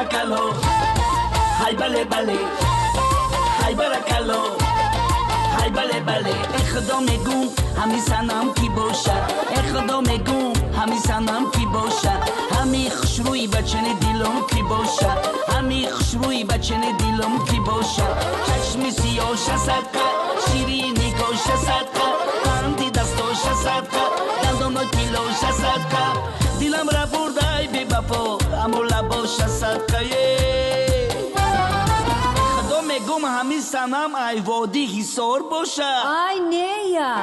برکلو های بله بله های برکلو های بله بله ای خدا میگم همی سنم کی باشد ای خدا میگم همی سنم کی باشد همی خوشروی بچن دیلم کی باشد همی خوشروی بچن دیلم کی باشد چشم سیاش صدقه شیرینی کاش صدقه قندی دستاش صدقه دندان کیلوش صدقه دیلم را برده بی بپا اما لباش صدقه خدا میگم همی سنم ای وادی حصار باشه آی نه یا